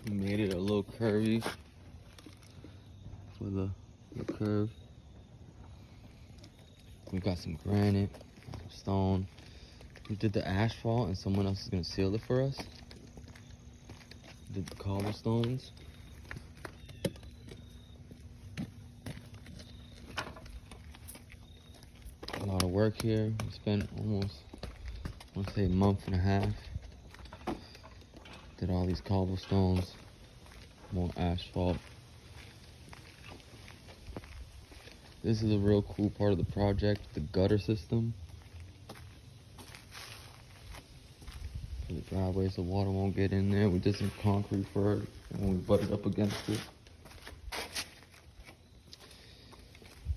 We made it a little curvy for the curve. We got some granite, stone. We did the asphalt and someone else is gonna seal it for us. Did the cobblestones. A lot of work here. We spent almost, I want to say, a month and a half. Did all these cobblestones, more asphalt. This is a real cool part of the project, the gutter system. For the driveway so water won't get in there. We did some concrete for it and we butted up against it.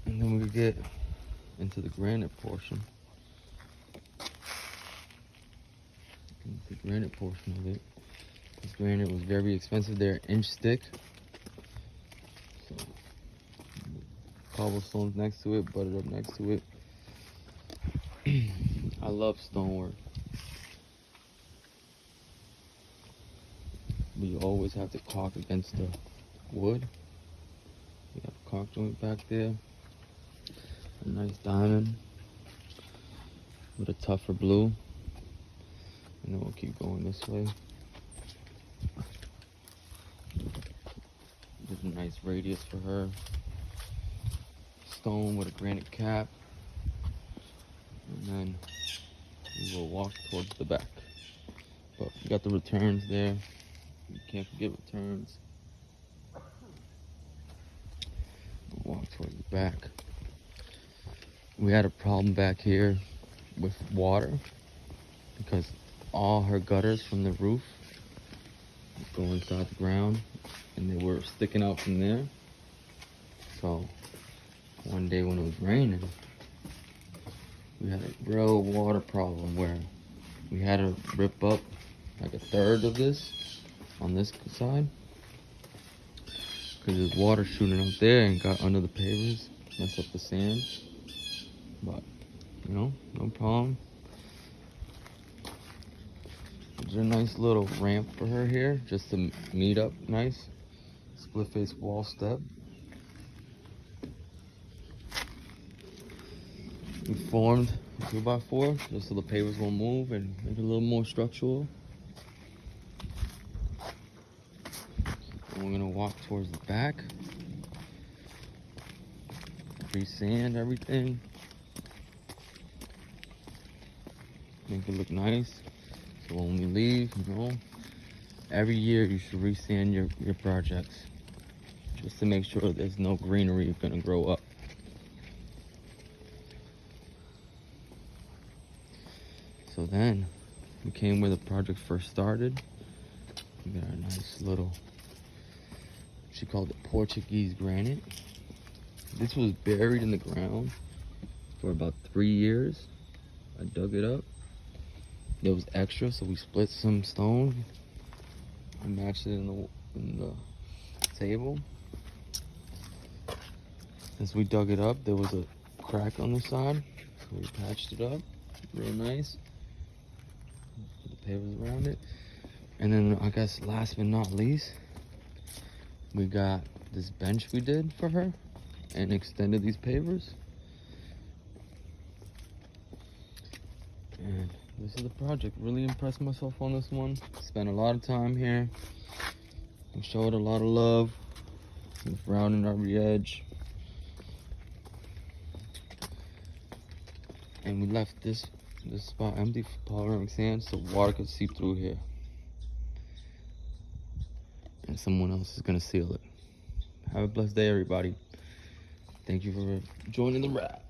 And then we get into the granite portion. The granite portion of it. This granite was very expensive. They're inch thick. So, cobblestones next to it, butted up next to it. I love stonework. We always have to caulk against the wood. We have a caulk joint back there. A nice diamond with a tougher blue. And then we'll keep going this way. There's a nice radius for her. Stone with a granite cap. And then we will walk towards the back. But we got the returns there. You can't forget returns. We'll walk towards the back. We had a problem back here with water because all her gutters from the roof go inside the ground and they were sticking out from there. So one day when it was raining, we had a real water problem where we had to rip up like a third of this on this side because there's water shooting up there and got under the pavers, messed up the sand. But, you know, no problem. There's a nice little ramp for her here, just to meet up nice. Split face wall step. We formed a 2x4 just so the pavers won't move and make it a little more structural. And we're gonna walk towards the back. Re-sand everything. Make it look nice. So when we leave, you know, every year you should re-sand your projects just to make sure there's no greenery gonna grow up. So then we came where the project first started. We got a nice little, she called it Portuguese granite. This was buried in the ground for about 3 years. I dug it up. There was extra, so we split some stone and matched it in the table. As we dug it up, there was a crack on the side, so we patched it up real nice. Put the pavers around it. And then I guess last but not least, we got this bench we did for her and extended these pavers. And this is the project. Really impressed myself on this one. Spent a lot of time here. We showed a lot of love with rounding every edge. And we left this spot empty for polaric sand so water could seep through here. And someone else is gonna seal it. Have a blessed day, everybody. Thank you for joining the ride.